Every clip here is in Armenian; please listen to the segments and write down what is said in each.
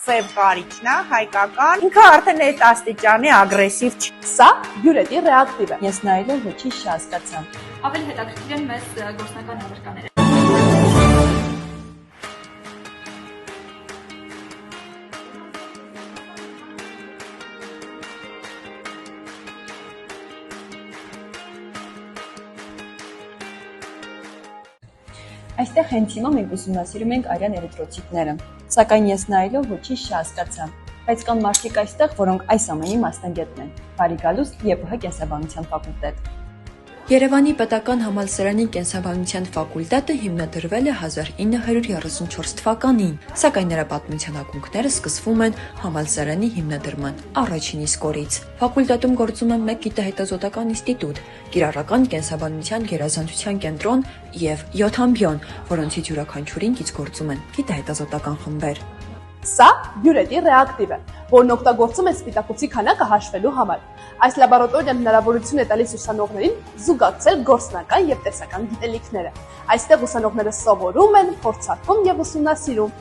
Սև կարիճն է, հայկական, ինքը արդեն այդ աստիճանի ագրեսիվ չի։ Սա բյուրետի ռեակտիվ է։ Ես նայելով ոչինչ չհասկացա։ Ավելի հետաքրքիր են մեզ գործնական հավերկաները։ Այստեղ հենց հիմա մենք ուսումնասիրում ենք արյան էրիթրոցիտները, սակայն ես նայելով ոչինչ չհասկացա, բայց կան մարդիկ այստեղ, որոնք այս ամենի մասնագետն են։ Բարի գալուստ ԵՊՀ կենսաբանության ֆակուլտետ։ Երևանի պետական համալսարանի կենսաբանության ֆակուլտետը հիմնադրվել է 1934 թվականին, սակայն նրա պատմության ակունքները սկսվում են համալսարանի հիմնադրման առաջին իսկ օրից։ Ֆակուլտետում գործում է 1 գիտահետազոտական ինստիտուտ, կիրառական կենսաբանության գերազանցության կենտրոն և 7 ամբիոն, որոնցից յուրաքանչյուրին կից գործում են գիտահետազոտական խմբեր։ Սա բյուրետի ռեակտիվ է, որն օգտագործում է սպիտակուցի քանակը հաշվելու համար։ Այս լաբորատորիան հնարավորություն է տալիս ուսանողներին զուգակցել գործնական և տեսական գիտելիքները։ Այստեղ ուսանողները սովորում են, փորձարկում և ուսումնասիրում։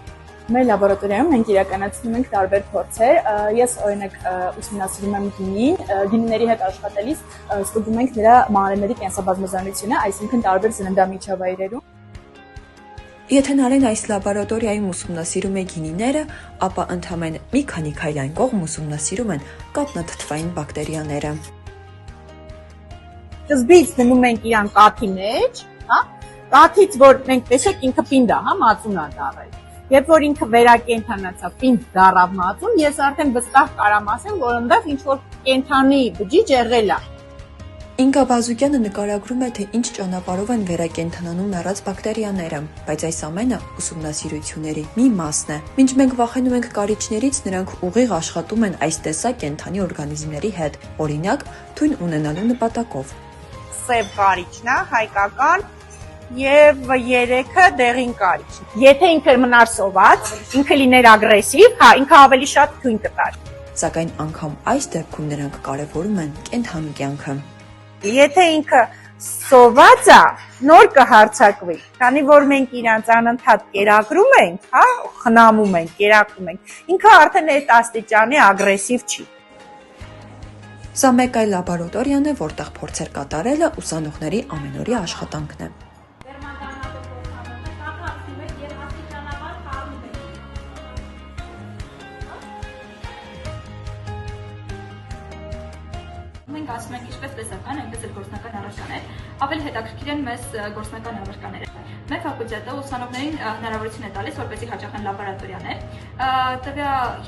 Մեր լաբորատորիայում մենք իրականացնում ենք տարբեր փորձեր։ Ես օրինակ ուսումնասիրում եմ գինին, գինիների հետ աշխատելիս ստուգում ենք նրա մանրէների կենսաբազմազանությունը, այսինքն տարբեր սննդամիջավայրերում։ Եթե Նարեն այս լաբորատորիայում ուսումնասիրում է գինիները, ապա ընդամենը մի քանի քայլ այն կողմ ուսումնասիրում են կաթնաթթվային բակտերիաները։ Սկզբից դնում ենք իրան կաթի մեջ, հա, կաթից որ մենք տեսեք ինքը պինդ է, հա, մածուն է դառել։ Երբ որ ինքը վերակենդանացավ, պինդ դառավ մածուն, ես արդեն վստահ կարամ ասեմ, որ այնտեղ ինչ որ կենդանի բջիջ եղել է։ Ինգա Բազուկյանը նկարագրում է, թե ինչ ճանապարհով են վերակենդանանում մեռած բակտերիաները, բայց այս ամենը ուսումնասիրությունների մի մասն է։ Մինչ մենք վախենում ենք կարիճներից, նրանք ուղիղ աշխատում են այս տեսակ կենդանի օրգանիզմների հետ, օրինակ, թույն ունենալու նպատակով։ Սև կարիճն է, հայկական և 3-ը դեղին կարիճ։ Եթե ինքը մնար սոված, ինքը լիներ ագրեսիվ, հա, ինքը ավելի շատ թույն կտար։ Սակայն անգամ այս դեպքում նրանք կարևորում են կենդանու կյանքը։ Եթե ինքը սոված է, նոր կհարձակվի, քանի որ մենք իրանց անընդհատ կերակրում ենք, հա, խնամում ենք, կերակրում ենք, ինքը արդեն այդ աստիճանի ագրեսիվ չի։ Սա մեկ այլ լաբորատորիան է, որտեղ փորձեր կատարելը ուսանողների ամենօրյա աշխատանքն է։ Մենք ասում ենք ինչպես տեսական, այնպես էլ գործնական առարկաներ, ավելի հետաքրքիր են մեզ գործնական առարկաները։ Մեր ֆակուլտետը ուսանողներին հնարավորություն է տալիս, որպեսզի հաճախեն լաբորատորիաներ,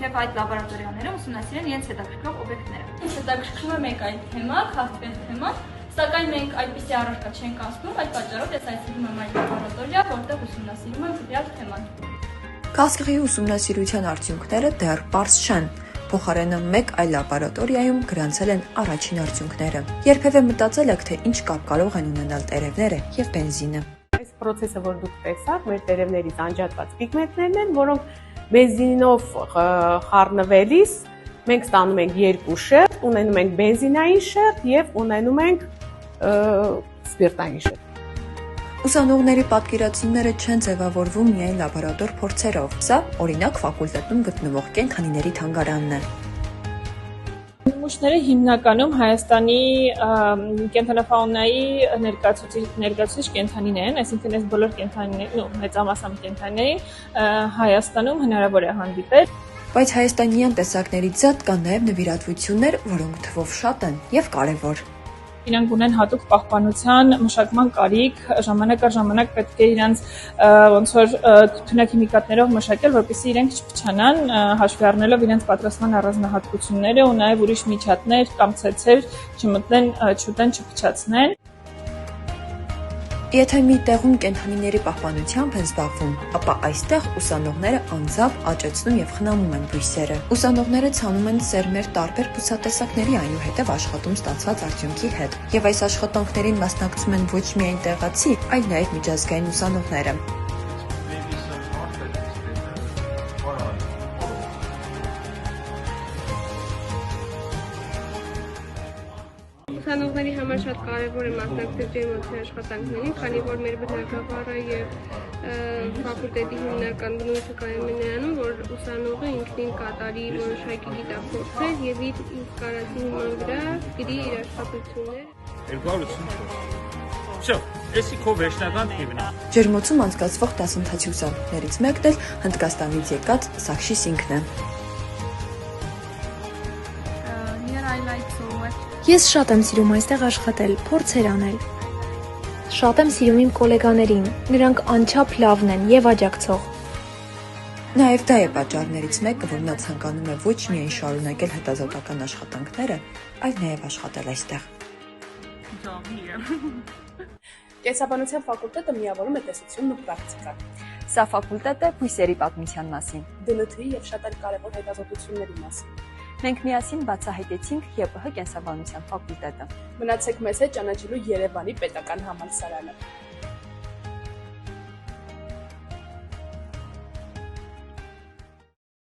եւ այդ լաբորատորիաներում ուսումնասիրեն իրենց հետաքրքրող օբյեկտները։ Ինձ հետաքրքրում է մեկ այլ թեմա, քաղցկեղի թեման, սակայն մենք այդպիսի առարկա չենք անցնում, այդ պատճառով ես այցելում եմ այդ լաբորատորիա, որտեղ ուսումնասիրում եմ տվյալ թեման։ Քաղցկեղի ուսումնասիրության արդյունքները դեռ պարզ չեն։ Փոխարենը մեկ այլ լաբորատորիայում գրանցել են առաջին արդյունքները։ Երբևէ մտածել եք, թե ինչ կապ կարող են ունենալ տերևները եւ բենզինը։ Այս process-ը, որ դուք տեսաք, մեր տերևներից անջատված պիգմենտներն են, որոնք բենզինով խառնվելիս մենք ստանում ենք 2 շերտ, ունենում ենք բենզինային շերտ եւ ունենում ենք սպիրտային շերտ։ Ուսանողների պատկերացումները չեն ձևավորվում միայն լաբորատոր փորձերով։ Սա, օրինակ, ֆակուլտետում գտնվող կենդանիների թանգարանն է։ Նմուշները հիմնականում Հայաստանի կենդանաֆաունայի ներկայացուցիչ կենդանիներ են, այսինքն այս բոլոր կենդանիները, մեծամասամբ կենդանիներին Հայաստանում հնարավոր է հանդիպել։ Բայց հայաստանյան տեսակներից զատ կան նաև նվիրատվություններ, որոնք թվով շատ են եւ կարեւոր։ Իրանք ունեն հատուկ պահպանության, մշակման կարիք, ժամանակ առ ժամանակ պետք է իրանց ոնց որ թունաքիմիկատներով մշակել, որպեսզի իրենք չփչանան, հաշվի առնելով իրենց պատրաստման առանձնահատկությունները ու նաև ուրիշ միջատներ կամ ցեցեր չմտնեն, չուտեն, չփչացնեն։ Եթե մի տեղում կենդանիների պահպանությամբ են զբաղվում, ապա այստեղ ուսանողները անձամբ աճեցնում եւ խնամում են բույսերը։ Ուսանողները ցանում են սերմեր տարբեր բուսատեսակների, այնուհետև աշխատում ստացված արդյունքի հետ։ Եվ այս աշխատանքներին մասնակցում են ոչ միայն տեղացի, այլ նաեւ միջազգային ուսանողները։ Ուսանողների համար շատ կարևոր է մասնակցել ջերմոցի աշխատանքներին, քանի որ մեր բնակավարը եւ ֆակուլտետի հիմնական բնույթը կայանում է նրանում, որ ուսանողը ինքնին կատարի որոշակի գիտափորձեր եւ իր կարծի հիման վրա գրի իր աշխատությունները։ 284 Всё, էսի քո վերջնական թիվն է։ Ջերմոցում անցկացվող դասընթացի ուսանողներից մեկն էլ Հնդկաստանից եկած Սաքշի Սինգն է։ Ես շատ եմ սիրում այստեղ աշխատել, փորձեր անել։ Շատ եմ սիրում իմ գոլեգաներին, նրանք անչափ լավն են եւ աջակցող։ Նաև դա է պատճառներից մեկը, որ նա ցանկանում է ոչ միայն շարունակել հետազոտական աշխատանքները, այլ նաև աշխատել այստեղ։ Կենսաբանության ֆակուլտետը միավորում է տեսությունն ու պրակտիկան։ Սա ֆակուլտետ է բույսերի պատմության մասին։ ԴՆԹ-ի եւ շատ այլ կարևոր հետազոտությունների մասին։ Մենք միասին բացահայտեցինք ԵՊՀ կենսաբանության ֆակուլտետը։ Մնացեք մեզ հետ ճանաչելու Երևանի պետական համալսարանը։